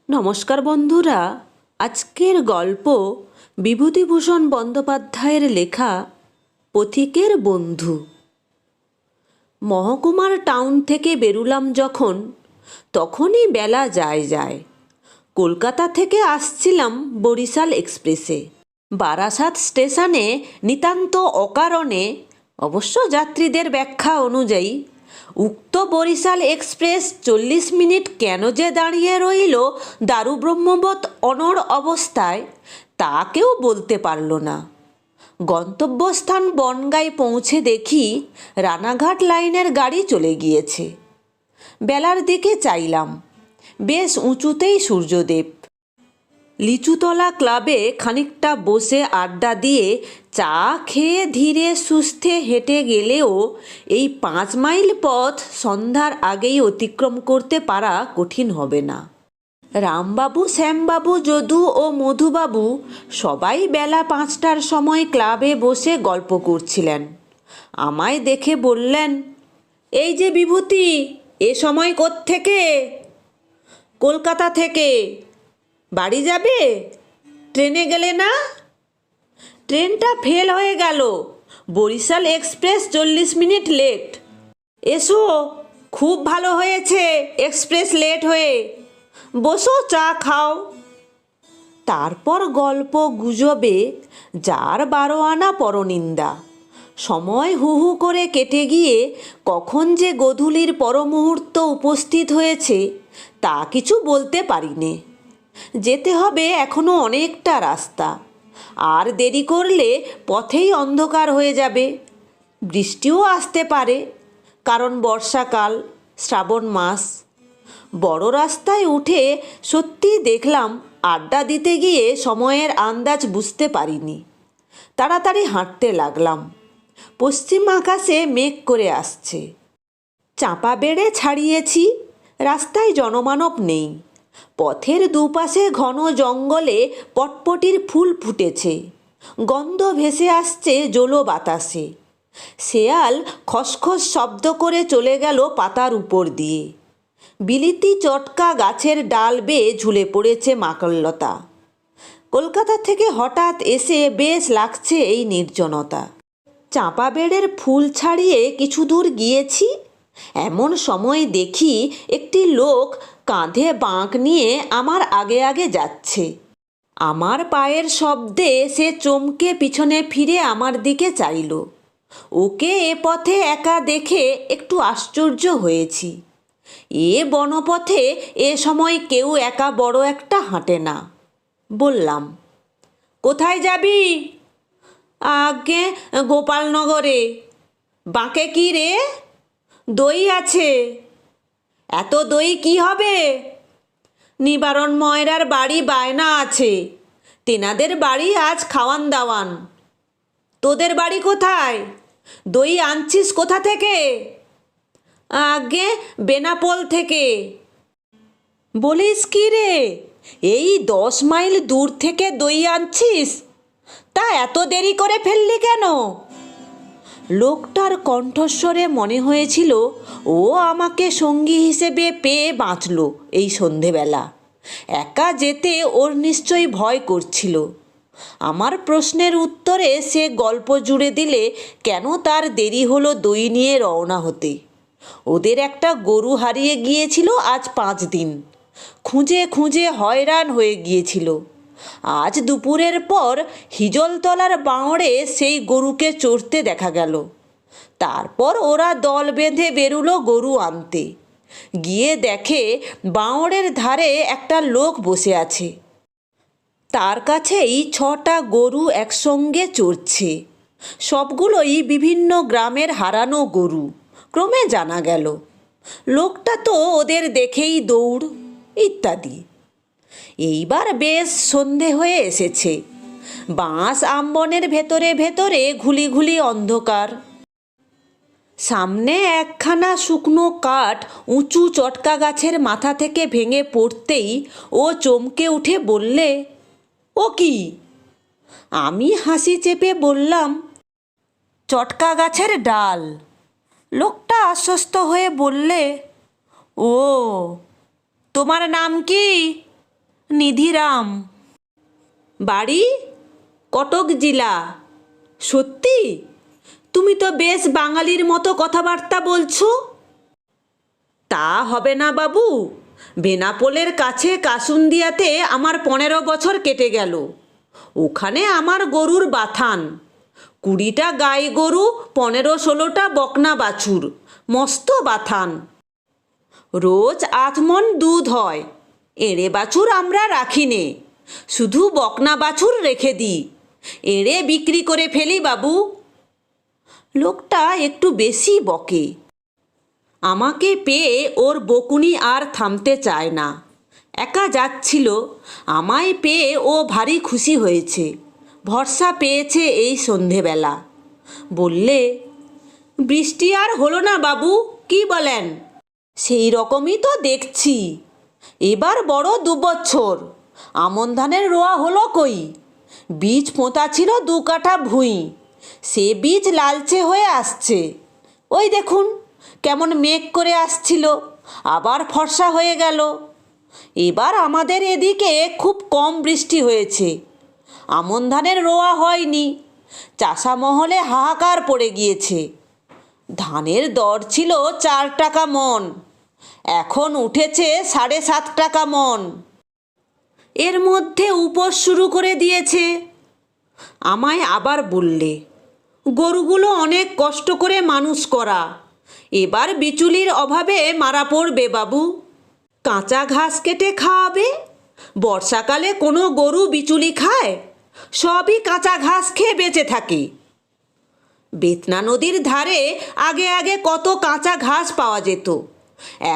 নমস্কার বন্ধুরা, আজকের গল্প বিভূতিভূষণ বন্দ্যোপাধ্যায়ের লেখা পথিকের বন্ধু। মহকুমার টাউন থেকে বেরুলাম যখন, তখনই বেলা যায়। কলকাতা থেকে আসছিলাম বরিশাল এক্সপ্রেসে। বারাসাত স্টেশনে নিতান্ত অকারণে, অবশ্য যাত্রীদের ব্যাখ্যা অনুযায়ী, উক্ত বরিশাল এক্সপ্রেস 40 মিনিট কেন যে দাঁড়িয়ে রইল দারুব্রহ্মবৎ অনড় অবস্থায়, তা কেউ বলতে পারল না। গন্তব্যস্থান বনগাঁয় পৌঁছে দেখি রানাঘাট লাইনের গাড়ি চলে গিয়েছে। বেলার দিকে চাইলাম, বেশ উঁচুতেই সূর্যদেব। লিচুতলা ক্লাবে খানিকটা বসে আড্ডা দিয়ে চা খেয়ে ধীরে সুস্থে হেঁটে গেলেও এই 5 মাইল পথ সন্ধ্যার আগেই অতিক্রম করতে পারা কঠিন হবে না। রামবাবু, শ্যামবাবু, যদু ও মধুবাবু সবাই বেলা 5টার সময় ক্লাবে বসে গল্প করছিলেন। আমায় দেখে বললেন, এই যে বিভূতি, এ সময় কোত্থেকে? কলকাতা থেকে। বাড়ি যাবে? ট্রেনে গেলে না? ট্রেনটা ফেল হয়ে গেল, বরিশাল এক্সপ্রেস 40 মিনিট লেট। এসো, খুব ভালো হয়েছে এক্সপ্রেস লেট হয়ে। বসো, চা খাও। তারপর গল্প গুজবে যার 12 আনা পরনিন্দা। সময় হু হু করে কেটে গিয়ে কখন যে গোধূলির পরমুহূর্ত উপস্থিত হয়েছে তা কিছু বলতে পারিনে। যেতে হবে এখনো অনেকটা রাস্তা, আর দেরি করলে পথেই অন্ধকার হয়ে যাবে। বৃষ্টিও আসতে পারে, কারণ বর্ষাকাল, শ্রাবণ মাস। বড় রাস্তায় উঠে সত্যি দেখলাম আড্ডা দিতে গিয়ে সময়ের আন্দাজ বুঝতে পারিনি। তাড়াতাড়ি হাঁটতে লাগলাম। পশ্চিম আকাশে মেঘ করে আসছে। চাপা বেড়ে ছাড়িয়েছি, রাস্তায় জনমানব নেই। পথের দুপাশে ঘন জঙ্গলে পটপটির ফুল ফুটেছে, গন্ধ ভেসে আসছে জলো বাতাসে। শেয়াল খসখস শব্দ করে চলে গেল পাতার উপর দিয়ে। বিলিতি চটকা গাছের ডাল বেয়ে ঝুলে পড়েছে মাকড়লতা। কলকাতা থেকে হঠাৎ এসে বেশ লাগছে এই নির্জনতা। চাঁপা বেড়ের ফুল ছাড়িয়ে কিছু দূর গিয়েছি, এমন সময় দেখি একটি লোক কাঁধে বাঁক নিয়ে আমার আগে আগে যাচ্ছে। আমার পায়ের শব্দে সে চমকে পিছনে ফিরে আমার দিকে চাইল। ওকে এ পথে একা দেখে একটু আশ্চর্য হয়েছি। এ বনপথে এ সময় কেউ একা বড় একটা হাঁটে না। বললাম, কোথায় যাবি? আগে গোপালনগরে। বাঁকে কি রে? দই আছে। এত দই কি হবে? নিবারণ ময়রার বাড়ি বায়না আছে, তেনাদের বাড়ি আজ খাওয়ান দাওয়ান। তোদের বাড়ি কোথায়? দই আনছিস কোথা থেকে? আগে বেনাপোল থেকে। বলিস কি রে, এই 10 মাইল দূর থেকে দই আনছিস? তা এত দেরি করে ফেললি কেন? লোকটার কণ্ঠস্বরে মনে হয়েছিল ও আমাকে সঙ্গী হিসেবে পেয়ে বাঁচল এই সন্ধেবেলা। একা যেতে ওর নিশ্চয়ই ভয় করছিল। আমার প্রশ্নের উত্তরে সে গল্প জুড়ে দিলে কেন তার দেরি হলো দই নিয়ে রওনা হতে। ওদের একটা গরু হারিয়ে গিয়েছিল আজ 5 দিন। খুঁজে খুঁজে হয়রান হয়ে গিয়েছিল। আজ দুপুরের পর হিজলতলার বাঁড়ে সেই গরুকে চড়তে দেখা গেল। তারপর ওরা দল বেঁধে বেরুলো গরু আনতে। গিয়ে দেখে বাঁড়ের ধারে একটা লোক বসে আছে। তার কাছেই 6টা গরু একসঙ্গে চড়ছে। সবগুলোই বিভিন্ন গ্রামের হারানো গরু, ক্রমে জানা গেল। লোকটা তো ওদের দেখেই দৌড়, ইত্যাদি। এইবার বেশ সন্ধে হয়ে এসেছে। বাঁশ আমবনের ভেতরে ভেতরে ঘুলি ঘুলি অন্ধকার। সামনে একখানা শুকনো কাঠ উঁচু চটকা গাছের মাথা থেকে ভেঙে পড়তেই ও চমকে উঠে বললে, ও কি? আমি হাসি চেপে বললাম, চটকা গাছের ডাল। লোকটা আশ্বস্ত হয়ে বললে, ও, তোমার নাম কি? নিধিরাম। বাড়ি কটক জেলা। সত্যি? তুমি তো বেশ বাঙালির মতো কথাবার্তা বলছো। তা হবে না বাবু, বেনাপোলের কাছে কাসুন্দিয়াতে আমার 15 বছর কেটে গেল। ওখানে আমার গরুর বাথান, 20টা গাই গরু, 15-16টা বকনা বাছুর, মস্ত বাথান। রোজ 8 মণ দুধ হয়। এঁড়ে বাছুর আমরা রাখি নে, শুধু বকনা বাছুর রেখে দিই। এঁড়ে বিক্রি করে ফেলি বাবু। লোকটা একটু বেশি বকে। আমাকে পেয়ে ওর বকুনি আর থামতে চায় না। একা যাচ্ছিল, আমায় পেয়ে ও ভারী খুশি হয়েছে, ভরসা পেয়েছে এই সন্ধেবেলা। বললে, বৃষ্টি আর হলো না বাবু, কি বলেন? সেই রকমই তো দেখছি। এবার বড় 2 বছর। আমন ধানের রোয়া হলো কই? বীজ পোঁতা ছিল 2 কাঠা ভুঁই, সে বীজ লালচে হয়ে আসছে। ওই দেখুন কেমন মেঘ করে আসছিল, আবার ফর্সা হয়ে গেল। এবার আমাদের এদিকে খুব কম বৃষ্টি হয়েছে, আমন ধানের রোয়া হয়নি। চাষা মহলে হাহাকার পড়ে গিয়েছে। ধানের দর ছিল 4 টাকা মণ, এখন উঠেছে 7.5 টাকা মণ। এর মধ্যে উপোস শুরু করে দিয়েছে। আমায় আবার বললে, গরুগুলো অনেক কষ্ট করে মানুষ করা, এবার বিচুলির অভাবে মারা পড়বে বাবু। কাঁচা ঘাস কেটে খাওয়াবে। বর্ষাকালে কোনো গরু বিচুলি খায়? সবই কাঁচা ঘাস খেয়ে বেঁচে থাকে। বেতনা নদীর ধারে আগে আগে কত কাঁচা ঘাস পাওয়া যেত,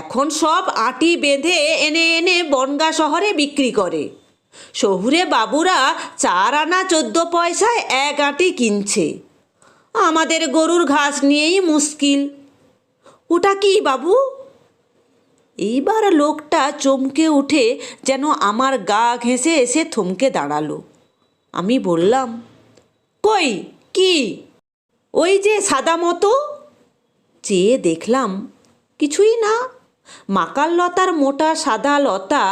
এখন সব আঁটি বেঁধে এনে এনে বনগা শহরে বিক্রি করে। শহুরে বাবুরা 4 আনা 14 পয়সায় 1 আঁটি কিনছে। আমাদের গরুর ঘাস নিয়েই মুশকিল। ওটা কি বাবু? এইবার লোকটা চমকে উঠে যেন আমার গা ঘেঁষে এসে থমকে দাঁড়ালো। আমি বললাম, কই কি? ওই যে সাদা মতো। চেয়ে দেখলাম, কিছুই না। মাকাল লতার মোটা সাদা লতা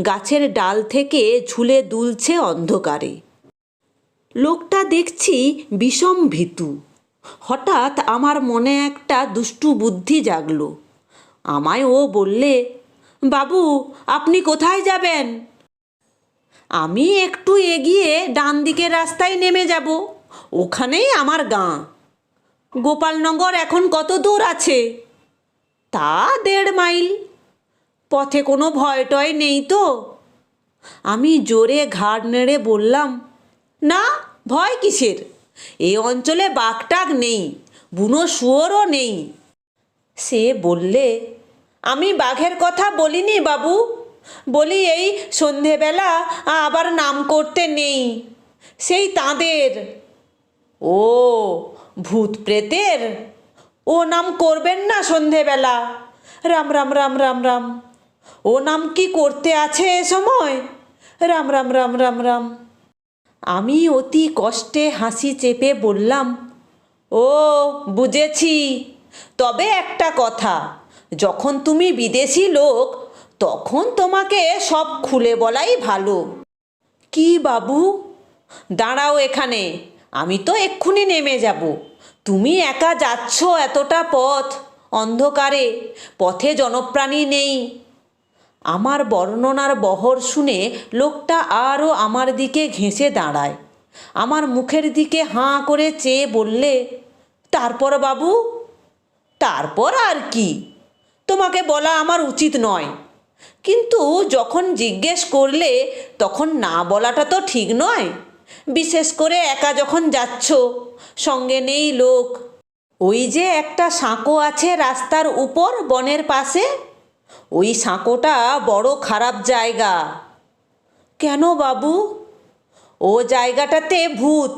গাছের ডাল থেকে ঝুলে দুলছে অন্ধকারে। লোকটা দেখছি বিষম ভীতু। হঠাৎ আমার মনে একটা দুষ্টু বুদ্ধি জাগলো। আমায় ও বললে, বাবু আপনি কোথায় যাবেন? আমি একটু এগিয়ে ডান দিকের রাস্তায় নেমে যাব, ওখানেই আমার গাঁ। গোপালনগর এখন কত দূর আছে? তা 1.5 মাইল। পথে কোনো ভয় টয় নেই তো? আমি জোরে ঘাড় নেড়ে বললাম, না, ভয় কিসের? এই অঞ্চলে বাঘটাক নেই, বুনো শুয়োরও নেই। সে বললে, আমি বাঘের কথা বলিনি বাবু, বলি এই সন্ধেবেলা আবার নাম করতে নেই, সেই তাঁদের। ও, ভূত প্রেতের? ও নাম করবেন না সন্ধেবেলা। রাম রাম রাম রাম রাম। ও নাম কি করতে আছে এ সময়? রাম রাম রাম রাম রাম। আমি অতি কষ্টে হাসি চেপে বললাম, ও বুঝেছি। তবে একটা কথা, যখন তুমি বিদেশি লোক, তখন তোমাকে সব খুলে বলাই ভালো। কি বাবু? দাঁড়াও এখানে, আমি তো এক্ষুনি নেমে যাব। তুমি একা যাচ্ছ এতটা পথ, অন্ধকারে, পথে জনপ্রাণী নেই। আমার বর্ণনার বহর শুনে লোকটা আরও আমার দিকে ঘেঁষে দাঁড়ায়। আমার মুখের দিকে হাঁ করে চেয়ে বললে, তারপর বাবু? তারপর আর কি, তোমাকে বলা আমার উচিত নয়, কিন্তু যখন জিজ্ঞেস করলে তখন না বলাটা তো ঠিক নয়, বিশেষ করে একা যখন যাচ্ছ, সঙ্গে নেই লোক। ওই যে একটা সাঁকো আছে রাস্তার উপর বনের পাশে, ওই সাঁকোটা বড় খারাপ জায়গা। কেন বাবু? ও জায়গাটাতে ভূত,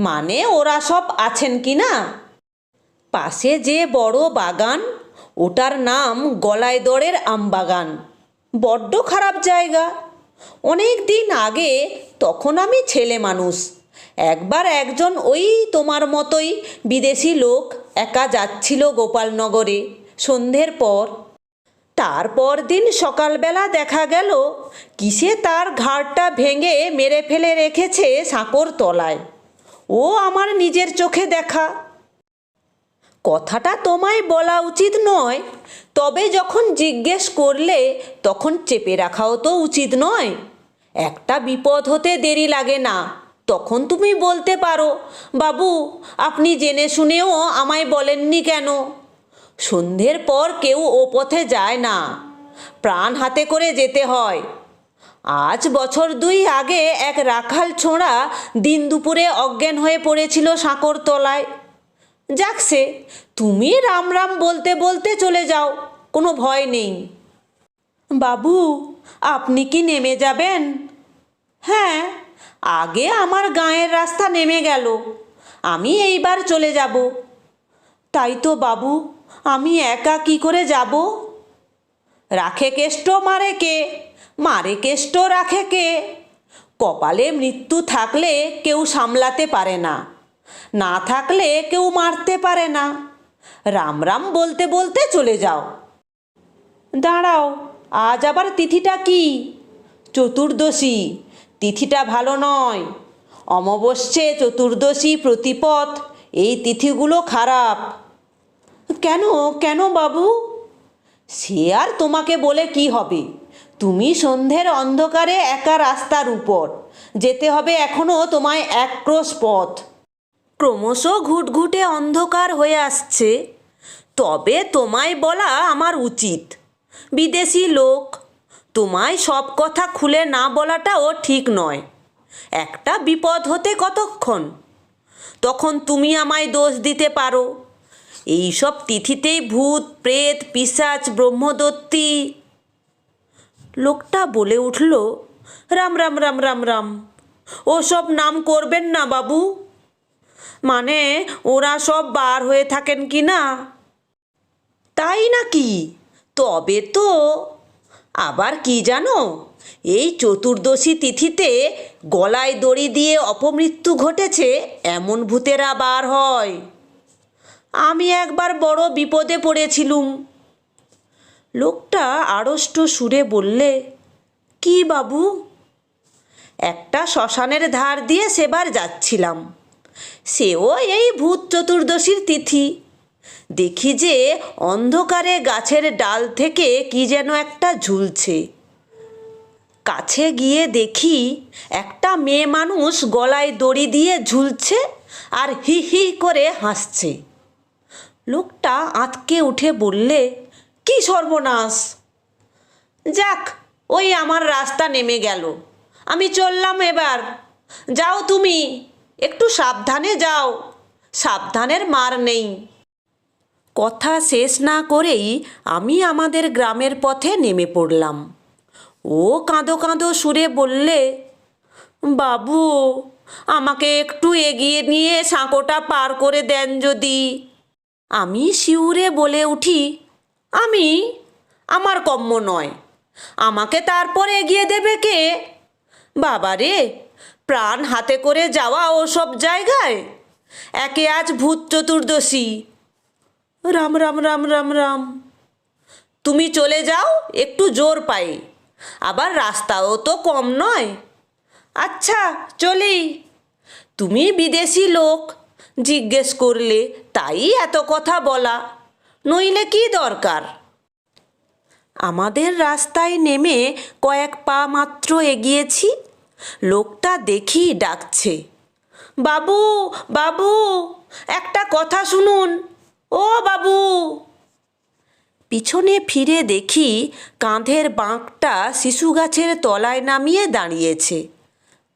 মানে ওরা সব আছেন কি না। পাশে যে বড় বাগান, ওটার নাম গলায়দড়ের আমবাগান। বড্ড খারাপ জায়গা। অনেক দিন আগে, তখন আমি ছেলে মানুষ, একবার একজন ওই তোমার মতোই বিদেশি লোক একা যাচ্ছিল গোপালনগরে সন্ধ্যের পর। তারপর দিন সকালবেলা দেখা গেল কিসে তার ঘাড়টা ভেঙে মেরে ফেলে রেখেছে সাঁকোর তলায়। ও আমার নিজের চোখে দেখা। কথাটা তোমায় বলা উচিত নয়, তবে যখন জিজ্ঞেস করলে তখন চেপে রাখাও তো উচিত নয়। একটা বিপদ হতে দেরি লাগে না, তখন তুমি বলতে পারো, বাবু আপনি জেনে শুনেও আমায় বলেননি কেন? সন্ধ্যের পর কেউ ও পথে যায় না, প্রাণ হাতে করে যেতে হয়। আজ বছর 2 আগে এক রাখাল ছোঁড়া দিন দুপুরে অজ্ঞান হয়ে পড়েছিল সাঁকোর তলায়। যাকছে, তুমি রাম রাম বলতে বলতে চলে যাও, কোনো ভয় নেই। বাবু আপনি কি নেমে যাবেন? হ্যাঁ, আগে আমার গাঁয়ের রাস্তা নেমে গেল, আমি এইবার চলে যাব। তাই তো বাবু, আমি একা কি করে যাব? রাখে কেষ্ট মারে কে, মারে কেষ্ট রাখে কে। কপালে মৃত্যু থাকলে কেউ সামলাতে পারে না, না থাকলে কেউ মারতে পারে না। রাম রাম বলতে বলতে চলে যাও। দাঁড়াও, আজ আবার তিথিটা কি? চতুর্দশী। তিথিটা ভালো নয়। অমাবস্যে, চতুর্দশী, প্রতিপদ, এই তিথিগুলো খারাপ। কেন কেন বাবু? সে আর তোমাকে বলে কি হবে? তুমি সন্ধ্যের অন্ধকারে একা রাস্তার উপর, যেতে হবে এখনো তোমায় 1 ক্রোশ পথ। ক্রমশ ঘুটঘুটে অন্ধকার হয়ে আসছে। তবে তোমায় বলা আমার উচিত, বিদেশি লোক, তোমায় সব কথা খুলে না বলাটাও ঠিক নয়। একটা বিপদ হতে কতক্ষণ? তখন তুমি আমায় দোষ দিতে পারো, এইসব তিথিতেই ভূত প্রেত পিশাচ ব্রহ্মদত্তী। লোকটা বলে উঠল, রাম রাম রাম রাম রাম, ওসব নাম করবেন না বাবু। মানে ওরা সব বার হয়ে থাকেন কি না? তাই নাকি? তবে তো আবার কি জানো, এই চতুর্দশী তিথিতে গলায় দড়ি দিয়ে অপমৃত্যু ঘটেছে এমন ভূতেরা বার হয়। আমি একবার বড় বিপদে পড়েছিলুম। লোকটা আড়ষ্ট সুরে বললে, কি বাবু? একটা শ্মশানের ধার দিয়ে সেবার যাচ্ছিলাম, সেও এই ভূত চতুর্দশীর তিথি। দেখি যে অন্ধকারে গাছের ডাল থেকে কি যেন একটা ঝুলছে। কাছে গিয়ে দেখি একটা মেয়ে মানুষ গলায় দড়ি দিয়ে ঝুলছে আর হি হি করে হাসছে। লোকটা আঁতকে উঠে বললে, কি সর্বনাশ! যাক, ওই আমার রাস্তা নেমে গেল, আমি চললাম এবার। যাও তুমি, একটু সাবধানে যাও, সাবধানের মার নেই। কথা শেষ না করেই আমি আমাদের গ্রামের পথে নেমে পড়লাম। ও কাঁদো কাঁদো সুরে বললে, বাবু আমাকে একটু এগিয়ে নিয়ে সাঁকোটা পার করে দেন যদি। আমি শিউরে বলে উঠি, আমি? আমার কম্য নয়, আমাকে তারপর এগিয়ে দেবে কে? বাবারে, প্রাণ হাতে করে যাওয়া ওসব জায়গায়, একে আজ ভূত চতুর্দশী। রাম রাম রাম রাম রাম। তুমি চলে যাও একটু জোর পায়ে, আবার রাস্তাও তো কম নয়। আচ্ছা চলি। তুমি বিদেশি লোক, জিজ্ঞেস করলে তাই এত কথা বলা, নইলে কি দরকার? আমাদের রাস্তায় নেমে কয়েক পা মাত্র এগিয়েছি, লোকটা দেখি ডাকছে, বাবু বাবু, একটা কথা শুনুন, ও বাবু। পিছনে ফিরে দেখি কাঁধের বাঁকটা শিশু গাছের তলায় নামিয়ে দাঁড়িয়েছে।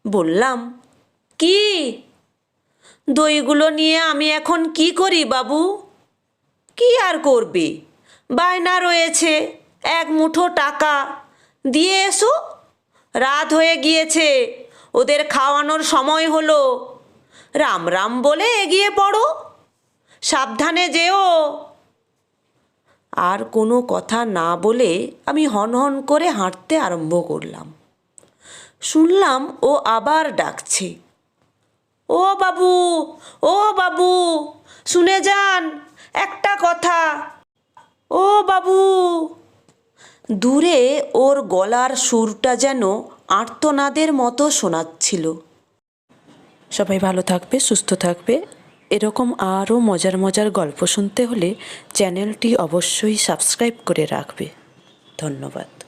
বললাম, কি? দইগুলো নিয়ে আমি এখন কি করি বাবু? কি আর করবে, বায়না রয়েছে 1 মুঠো টাকা, দিয়ে এসো। রাত হয়ে গিয়েছে, ওদের খাওয়ানোর সময় হলো। রাম রাম বলে এগিয়ে পড়ো, সাবধানে যেও। আর কোনো কথা না বলে আমি হনহন করে হাঁটতে আরম্ভ করলাম। শুনলাম ও আবার ডাকছে, ও বাবু, ও বাবু, শুনে যান, একটা কথা, ও বাবু। দূরে ওর গলার সুরটা যেন আর্তনাদের মতো শোনাচ্ছিল। সবাই ভালো থাকবে, সুস্থ থাকবে। এরকম আরও মজার মজার গল্প শুনতে হলে চ্যানেলটি অবশ্যই সাবস্ক্রাইব করে রাখবে। ধন্যবাদ।